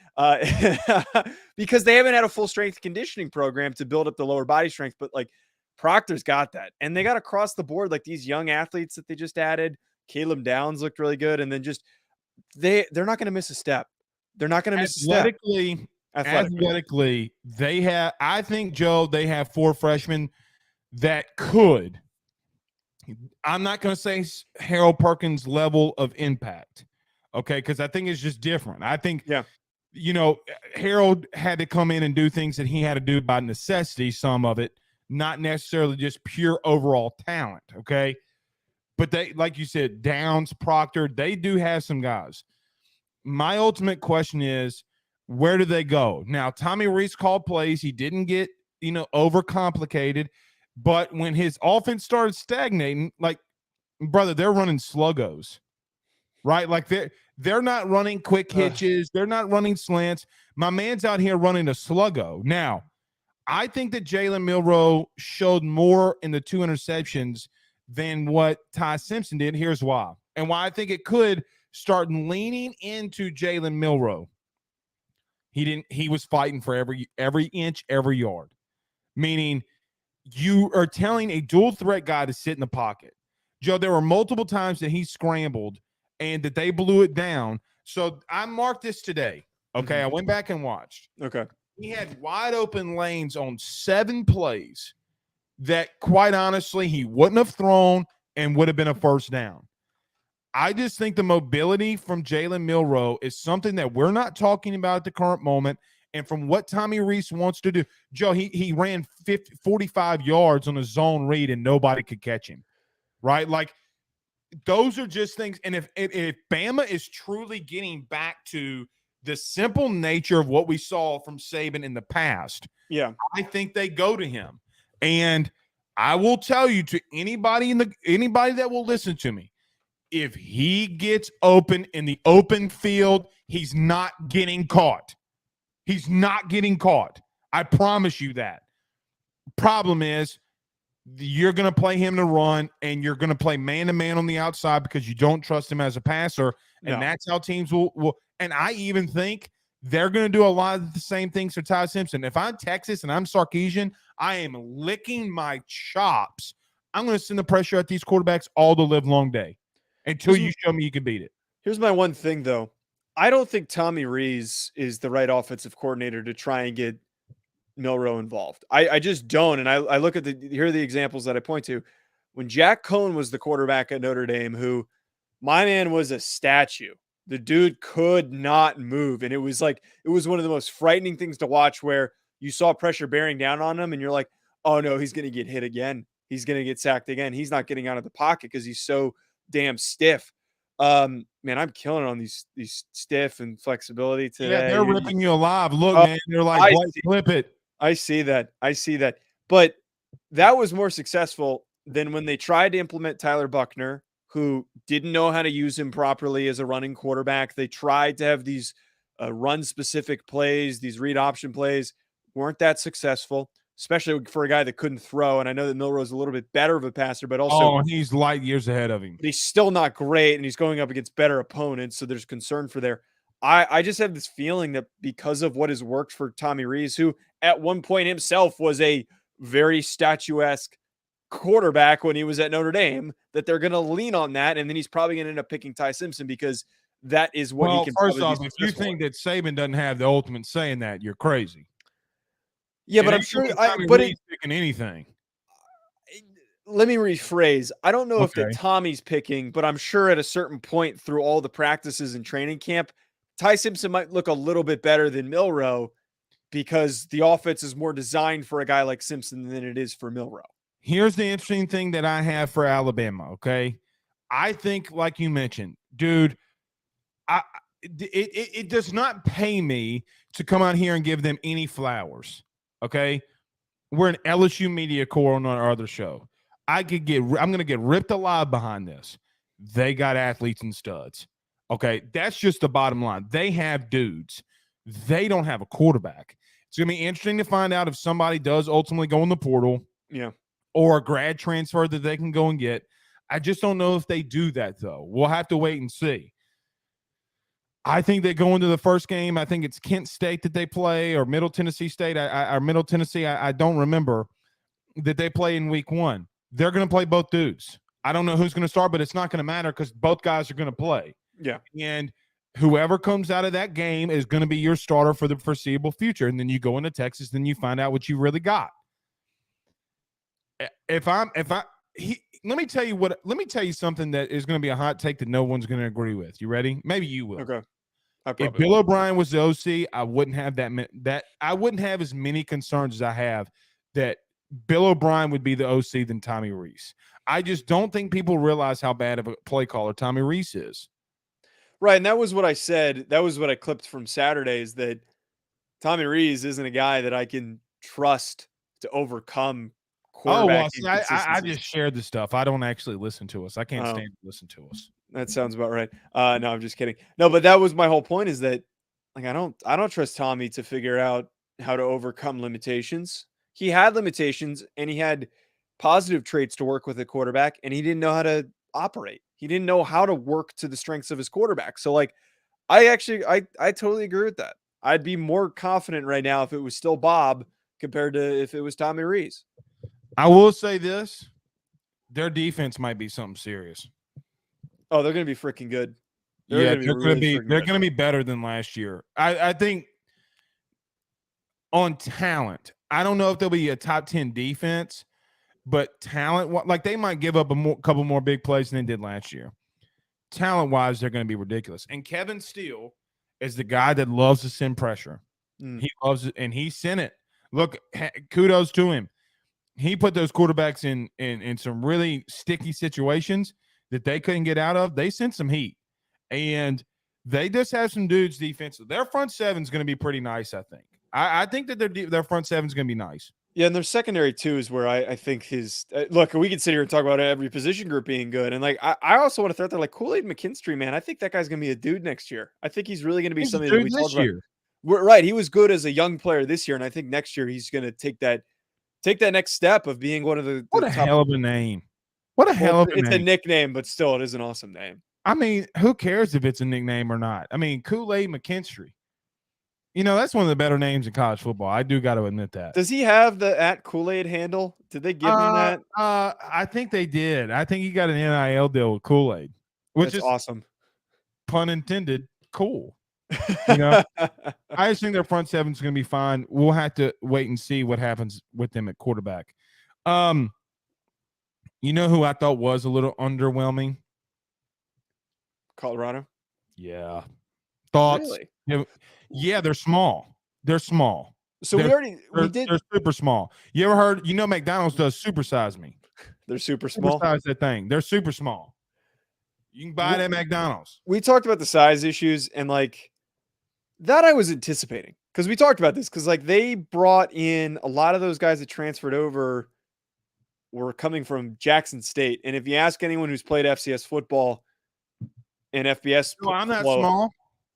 because they haven't had a full strength conditioning program to build up the lower body strength. But like Proctor's got that, and they got across the board like these young athletes that they just added. Caleb Downs looked really good, and then just they're not going to miss a step. They're not going to miss a step.
Athletically, they have. I think, Joe, they have 4 freshmen that could. I'm not going to say Harold Perkins level of impact. Okay, because I think it's just different. I think, Harold had to come in and do things that he had to do by necessity, some of it, not necessarily just pure overall talent, okay? But they, like you said, Downs, Proctor, they do have some guys. My ultimate question is, where do they go? Now, Tommy Rees called plays. He didn't get, overcomplicated. But when his offense started stagnating, like, brother, they're running sluggos. Right? Like they're not running quick hitches. They're not running slants. My man's out here running a sluggo. Now, I think that Jalen Milroe showed more in the 2 interceptions than what Ty Simpson did. Here's why. And why I think it could start leaning into Jalen Milroe. He was fighting for every inch, every yard. Meaning you are telling a dual threat guy to sit in the pocket. Joe, there were multiple times that he scrambled and that they blew it down. So I marked this today. Okay. I went back and watched.
Okay.
He had wide open lanes on 7 plays that, quite honestly, he wouldn't have thrown and would have been a first down. I just think the mobility from Jalen Milroe is something that we're not talking about at the current moment. And from what Tommy Rees wants to do, Joe, he ran 45 yards on a zone read and nobody could catch him. Right? Like, those are just things. And if Bama is truly getting back to the simple nature of what we saw from Saban in the past, I think they go to him. And I will tell you, to anybody that will listen to me, if he gets open in the open field, he's not getting caught. He's not getting caught. I promise you that. Problem is, you're going to play him to run, and you're going to play man-to-man on the outside because you don't trust him as a passer, and that's how teams will. And I even think they're going to do a lot of the same things for Ty Simpson. If I'm Texas and I'm Sarkisian, I am licking my chops. I'm going to send the pressure at these quarterbacks all the live long day until you show me you can beat it.
Here's my one thing, though. I don't think Tommy Rees is the right offensive coordinator to try and get Milroe involved. I just don't. And I look at here are the examples that I point to. When Jack Cohn was the quarterback at Notre Dame, who my man was a statue. The dude could not move. And it was one of the most frightening things to watch, where you saw pressure bearing down on him and you're like, oh no, he's going to get hit again. He's going to get sacked again. He's not getting out of the pocket because he's so damn stiff. Man, I'm killing on these stiff and flexibility today.
Yeah, they're ripping you alive. Look, man, they're like, flip it.
I see that. But that was more successful than when they tried to implement Tyler Buckner, who didn't know how to use him properly as a running quarterback. They tried to have these run-specific plays, these read option plays, weren't that successful, especially for a guy that couldn't throw. And I know that Milroe's a little bit better of a passer, but also
he's light years ahead of him.
He's still not great, and he's going up against better opponents, so there's concern for there. I just have this feeling that because of what has worked for Tommy Rees, who at one point himself was a very statuesque quarterback when he was at Notre Dame, that they're going to lean on that, and then he's probably going to end up picking Ty Simpson because that is what he can.
First off, if you think that Saban doesn't have the ultimate say in that, you're crazy.
Yeah, but I'm sure.
Picking anything.
Let me rephrase. I don't know if that Tommy's picking, but I'm sure at a certain point through all the practices and training camp, Ty Simpson might look a little bit better than Milroe because the offense is more designed for a guy like Simpson than it is for Milroe.
Here's the interesting thing that I have for Alabama, okay? I think, like you mentioned, dude, it does not pay me to come out here and give them any flowers, okay? We're an LSU media corps on our other show. I'm going to get ripped alive behind this. They got athletes and studs. Okay, that's just the bottom line. They have dudes. They don't have a quarterback. It's going to be interesting to find out if somebody does ultimately go in the portal.
Yeah.
Or a grad transfer that they can go and get. I just don't know if they do that, though. We'll have to wait and see. I think they go into the first game. I think it's Kent State that they play, or Middle Tennessee State, or Middle Tennessee. I don't remember that they play in week 1. They're going to play both dudes. I don't know who's going to start, but it's not going to matter because both guys are going to play.
Yeah.
And whoever comes out of that game is going to be your starter for the foreseeable future. And then you go into Texas, then you find out what you really got. Let me tell you something that is going to be a hot take that no one's going to agree with. You ready? Maybe you will.
Okay.
If Bill O'Brien was the OC, I wouldn't have I wouldn't have as many concerns as I have that Bill O'Brien would be the OC than Tommy Rees. I just don't think people realize how bad of a play caller Tommy Rees is.
Right, and that was what I said. That was what I clipped from Saturday, is that Tommy Rees isn't a guy that I can trust to overcome quarterback inconsistencies.
I just shared the stuff. I don't actually listen to us. I can't stand to listen to us.
That sounds about right. No, I'm just kidding. No, but that was my whole point, is that like I don't trust Tommy to figure out how to overcome limitations. He had limitations and he had positive traits to work with a quarterback, and he didn't know how to operate. He didn't know how to work to the strengths of his quarterback. So like I totally agree with that. I'd be more confident right now if it was still Bob compared to if it was Tommy Rees.
I will say this. Their defense might be something serious.
Oh, they're going to be freaking good.
They're going to be better than last year. I think on talent, I don't know if they'll be a top 10 defense, but talent, like they might give up couple more big plays than they did last year. Talent-wise, they're going to be ridiculous. And Kevin Steele is the guy that loves to send pressure. He loves it, and he sent it. Look, kudos to him. He put those quarterbacks in some really sticky situations that they couldn't get out of. They sent some heat, and they just have some dudes defensive. Their front seven is going to be pretty nice, I think. I think that their front seven is going to be nice.
Yeah, and their secondary too is where I think his look. We can sit here and talk about every position group being good, and like I also want to throw out there like Kool-Aid McKinstry, man. I think that guy's gonna be a dude next year. I think he's really gonna be something that we talk about. We're right. He was good as a young player this year, and I think next year he's gonna take that next step of being one of the.
What a hell of a name! What a hell of a name!
It's a nickname, but still, it is an awesome name.
I mean, who cares if it's a nickname or not? I mean, Kool-Aid McKinstry. You know, that's one of the better names in college football. I do got to admit that.
Does he have the @Kool-Aid handle? Did they give him that?
I think they did. I think he got an NIL deal with Kool-Aid, which is
awesome.
Pun intended. Cool. You know, I just think their front seven is going to be fine. We'll have to wait and see what happens with them at quarterback. You know who I thought was a little underwhelming?
Colorado.
Yeah. Thoughts?
Really?
Yeah, they're small. They're small.
So they're
super small. You ever heard? You know, McDonald's does supersize me.
They're super small.
Supersize that thing. They're super small. You can buy it at McDonald's.
We talked about the size issues, and like that I was anticipating because we talked about this because like they brought in a lot of those guys that transferred over were coming from Jackson State, and if you ask anyone who's played FCS football and FBS,
I'm not small.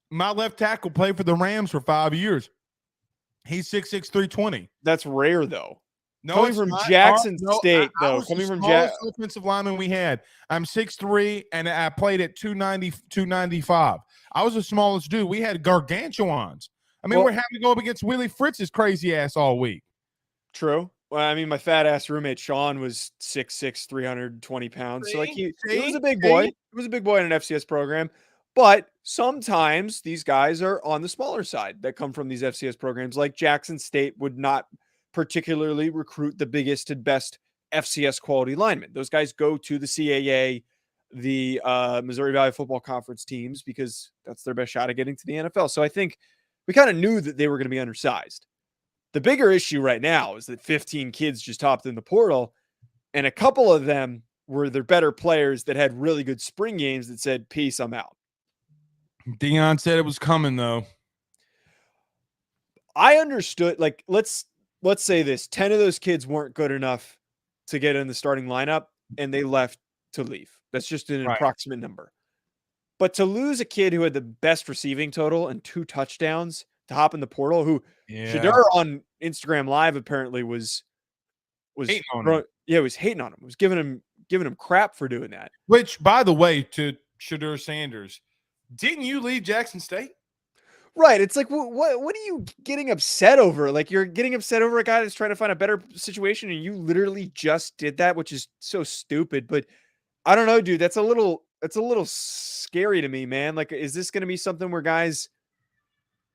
My left tackle played for the Rams for 5 years. He's 6'6", 320.
That's rare, though.
No,
coming from Jackson State, though. Coming from
offensive lineman we had. I'm 6'3", and I played at 290, 295. I was the smallest dude. We had gargantuans. I mean, we're having to go up against Willie Fritz's crazy ass all week.
True. Well, I mean, my fat ass roommate Sean was 6'6", 320 pounds. So like he was a big boy. He was a big boy in an FCS program. But sometimes these guys are on the smaller side that come from these FCS programs. Like Jackson State would not particularly recruit the biggest and best FCS quality linemen. Those guys go to the CAA, the Missouri Valley Football Conference teams, because that's their best shot at getting to the NFL. So I think we kind of knew that they were going to be undersized. The bigger issue right now is that 15 kids just hopped in the portal, and a couple of them were their better players that had really good spring games that said, peace, I'm out.
Deion said it was coming, though.
I understood. Like, let's say this: 10 of those kids weren't good enough to get in the starting lineup, and they left to leave. That's just an approximate number. But to lose a kid who had the best receiving total and 2 touchdowns to hop in the portal, who Shedeur on Instagram Live apparently was hating on him. Yeah, was hating on him. Was giving him giving him crap for doing that.
Which, by the way, to Shedeur Sanders, didn't you leave Jackson State?
Right. It's like, what are you getting upset over? Like, you're getting upset over a guy that's trying to find a better situation, and you literally just did that, which is so stupid. But I don't know, dude. It's a little scary to me, man. Like, is this going to be something where guys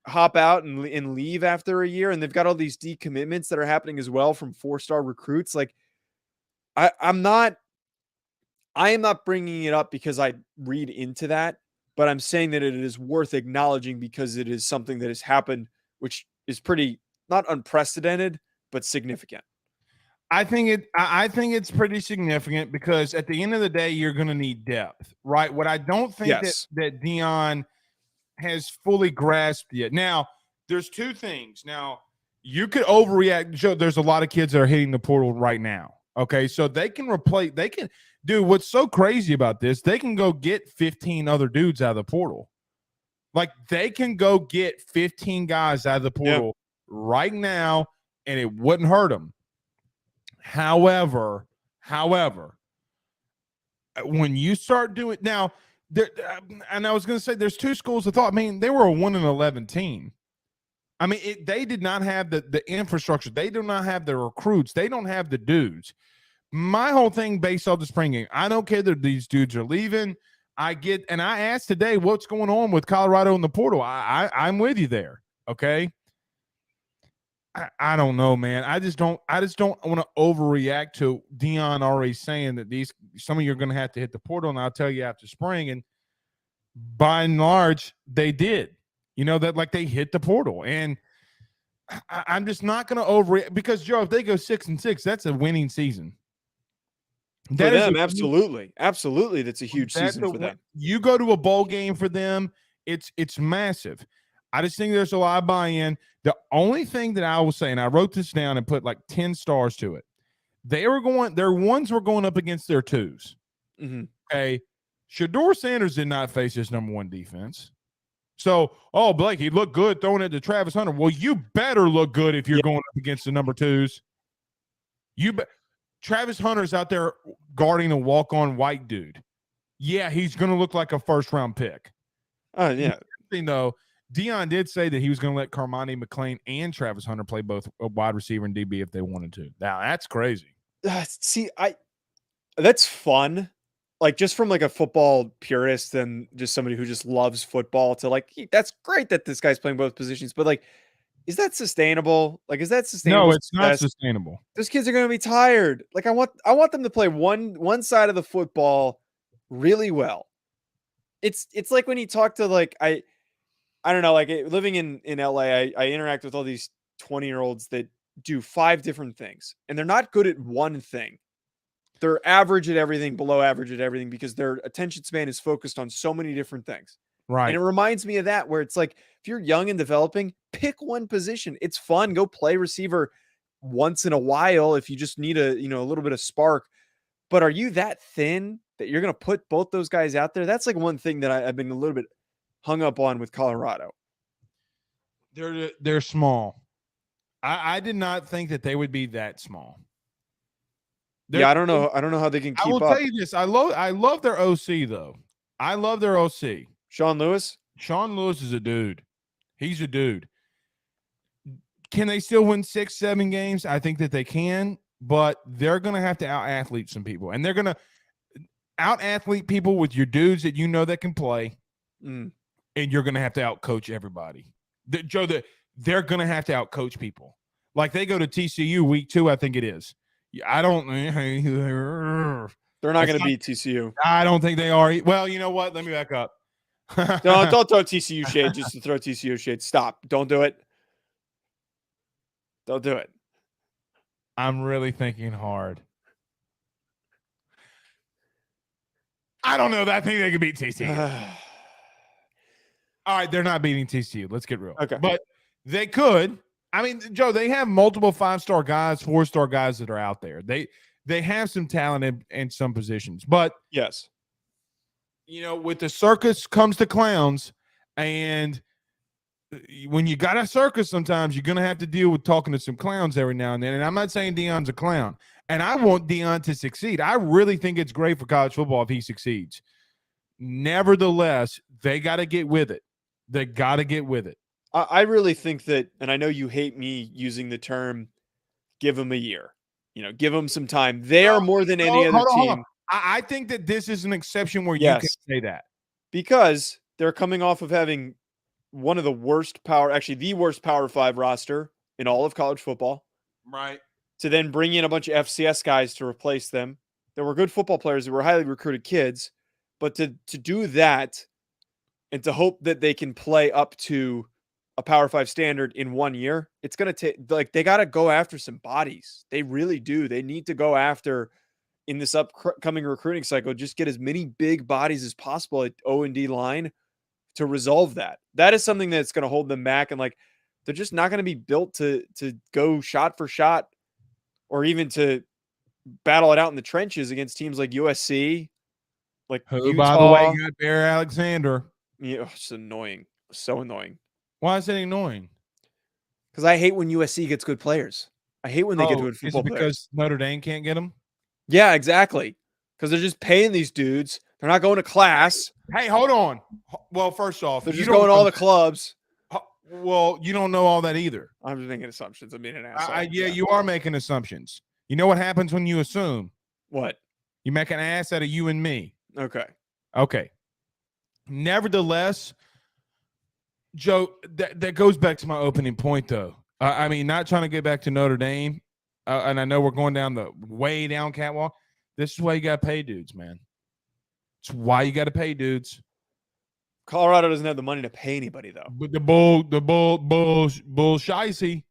hop out and leave after a year, and they've got all these decommitments that are happening as well from 4-star recruits? Like, I am not bringing it up because I read into that, but I'm saying that it is worth acknowledging because it is something that has happened, which is pretty not unprecedented, but significant.
I think it's pretty significant because at the end of the day, you're going to need depth, right? What I don't think that Deion has fully grasped yet. Now, there's two things. Now, you could overreact. Joe, there's a lot of kids that are hitting the portal right now. Okay, so they can replace. They can do what's so crazy about this. They can go get 15 other dudes out of the portal. Like, they can go get 15 guys out of the portal right now, and it wouldn't hurt them. However, when you start doing now, and I was going to say there's two schools of thought. I mean, they were a 1-11 team. I mean, they did not have the infrastructure. They do not have the recruits. They don't have the dudes. My whole thing based off the spring game, I don't care that these dudes are leaving. I asked today what's going on with Colorado in the portal. I'm with you there. Okay. I don't know, man. I just don't want to overreact to Deion already saying that some of you are going to have to hit the portal, and I'll tell you after spring. And by and large, they did. You know, that like they hit the portal, and I'm just not going to overreact because, Joe, if they go 6-6, that's a winning season.
For them, absolutely. Absolutely, that's a huge season for them.
You go to a bowl game for them, it's massive. I just think there's a lot of buy-in. The only thing that I will say, and I wrote this down and put like 10 stars to it, their ones were going up against their twos.
Mm-hmm.
Okay. Shedeur Sanders did not face his number one defense. So, Blake, he looked good throwing it to Travis Hunter. Well, you better look good if you're going up against the number twos. Travis Hunter's out there guarding a walk-on white dude. Yeah, he's going to look like a first-round pick.
Yeah.
Though, Deion did say that he was going to let Carmani McClain and Travis Hunter play both a wide receiver and DB if they wanted to. Now, that's crazy.
That's fun. Like, just from like a football purist and just somebody who just loves football to like, that's great that this guy's playing both positions, but like, is that sustainable? Like, is that sustainable?
No, it's not sustainable.
Those kids are going to be tired. Like, I want them to play one side of the football really well. It's like when you talk to like, I don't know, like living in LA, I interact with all these 20-year-olds that do 5 different things, and they're not good at one thing. They're average at everything, below average at everything, because their attention span is focused on so many different things.
Right.
And it reminds me of that, where it's like, if you're young and developing, pick one position. It's fun. Go play receiver once in a while if you just need a little bit of spark. But are you that thin that you're going to put both those guys out there? That's like one thing that I've been a little bit hung up on with Colorado.
They're small. I did not think that they would be that small.
I don't know how they can keep up.
I will tell you this. I love their OC though. I love their OC.
Sean Lewis
is a dude. He's a dude. Can they still win 6-7 games? I think that they can, but they're going to have to out-athlete some people, and they're going to out-athlete people with your dudes that you know that can play, and you're going to have to out-coach everybody. Joe, they're going to have to out-coach people. Like, they go to TCU week 2, I think it is. I don't.
They're not going to beat TCU.
I don't think they are. Well, you know what? Let me back up.
No, don't throw TCU shade just to throw TCU shade. Stop. Don't do it. Don't do it.
I'm really thinking hard. I don't know. I think they could beat TCU. All right, they're not beating TCU. Let's get real.
Okay.
But they could. I mean, Joe, they have multiple 5-star guys, 4-star guys that are out there. They have some talent in some positions. But,
yes,
with the circus comes the clowns. And when you got a circus, sometimes you're going to have to deal with talking to some clowns every now and then. And I'm not saying Deion's a clown. And I want Deion to succeed. I really think it's great for college football if he succeeds. Nevertheless, they got to get with it. They got to get with it.
I really think that, and I know you hate me using the term, give them a year. Give them some time. They are more than any other team.
I think that this is an exception where you can say that.
Because they're coming off of having one of the worst the worst Power 5 roster in all of college football.
Right.
To then bring in a bunch of FCS guys to replace them. There were good football players that were highly recruited kids. But to do that and to hope that they can play up to a Power 5 standard in 1 year, it's going to take, they got to go after some bodies. They really do. They need to go after, in this upcoming recruiting cycle, just get as many big bodies as possible at O&D line to resolve that. That is something that's going to hold them back. And they're just not going to be built to go shot for shot or even to battle it out in the trenches against teams like USC,
who,
Utah.
By the way, got Bear Alexander.
Yeah, it's annoying. So annoying.
Why is it annoying?
Because I hate when USC gets good players. I hate when they get good football players.
Because Notre Dame can't get them?
Yeah, exactly. Because they're just paying these dudes. They're not going to class.
Hey, hold on. Well, first off,
they're just going to all the clubs.
Well, you don't know all that either.
I'm just making assumptions. I'm being an asshole.
Yeah, you are making assumptions. You know what happens when you assume?
What?
You make an ass out of you and me.
Okay.
Nevertheless, Joe, that goes back to my opening point, though. I mean, not trying to get back to Notre Dame, and I know we're going down the way down catwalk. This is why you got to pay dudes, man. It's why you got to pay dudes.
Colorado doesn't have the money to pay anybody, though.
But the bull shicey.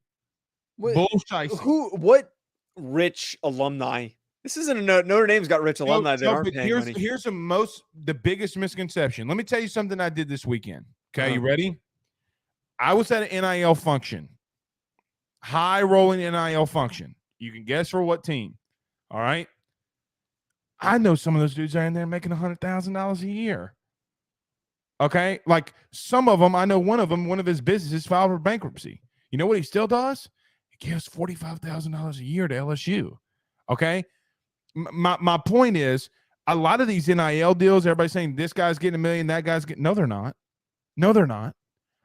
Bull shicey.
What rich alumni? This isn't a Notre Dame's got rich alumni that aren't paying money.
Here's the biggest misconception. Let me tell you something I did this weekend. Okay, you ready? I was at an NIL function, high rolling NIL function. You can guess for what team. All right. I know some of those dudes are in there making $100,000 a year. Okay. Like some of them, I know one of his businesses filed for bankruptcy. You know what he still does? He gives $45,000 a year to LSU. Okay. My point is, a lot of these NIL deals, everybody's saying this guy's getting $1 million, that guy's getting. No, they're not. No, they're not.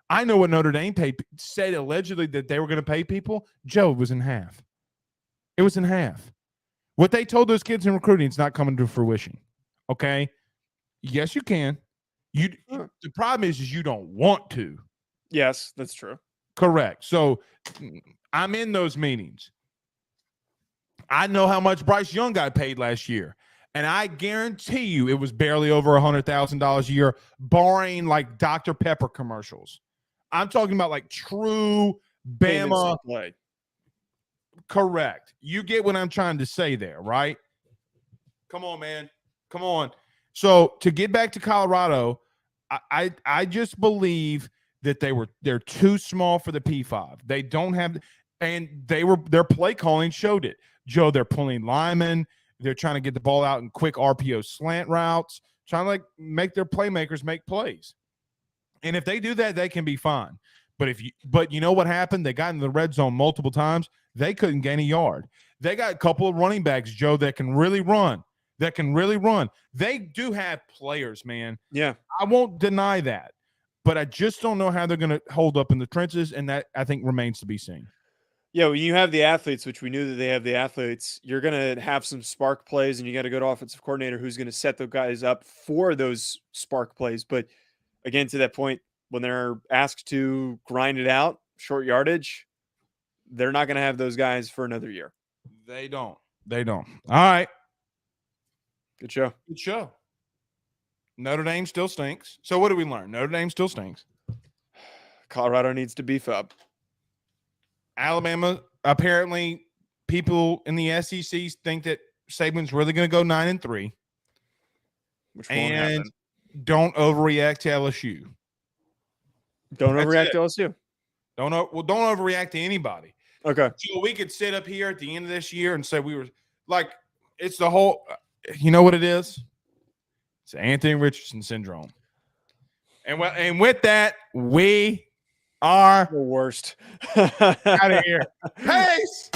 I know what Notre Dame said allegedly that they were going to pay people. Joe, it was in half. It was in half. What they told those kids in recruiting is not coming to fruition. Okay? Yes, you can. The problem is you don't want to.
Yes, that's true.
Correct. So I'm in those meetings. I know how much Bryce Young got paid last year. And I guarantee you it was barely over $100,000 a year, barring like Dr. Pepper commercials. I'm talking about like true Bama. Correct. You get what I'm trying to say there, right? Come on, man. Come on. So to get back to Colorado, I just believe that they're too small for the P5. They don't have, and their play calling showed it. Joe, they're pulling linemen. They're trying to get the ball out in quick RPO slant routes, trying to make their playmakers make plays. And if they do that, they can be fine. But you know what happened? They got in the red zone multiple times. They couldn't gain a yard. They got a couple of running backs, Joe, that can really run. They do have players, man.
Yeah.
I won't deny that. But I just don't know how they're going to hold up in the trenches, and that, I think, remains to be seen.
Yeah, when you have the athletes, which we knew that they have the athletes, you're going to have some spark plays, and you got to go to offensive coordinator who's going to set the guys up for those spark plays. But again, to that point, when they're asked to grind it out, short yardage, they're not going to have those guys for another year.
They don't. All right.
Good show.
Notre Dame still stinks. So what do we learn? Notre Dame still stinks.
Colorado needs to beef up.
Alabama, apparently people in the SEC think that Saban's really going to go 9-3.
Which won't happen.
Don't overreact to LSU.
Don't overreact to LSU.
Don't overreact to anybody.
Okay.
So we could sit up here at the end of this year and say we were like, it's the whole, you know what it is? It's Anthony Richardson syndrome. And with that, we are
the worst.
out of here. Peace.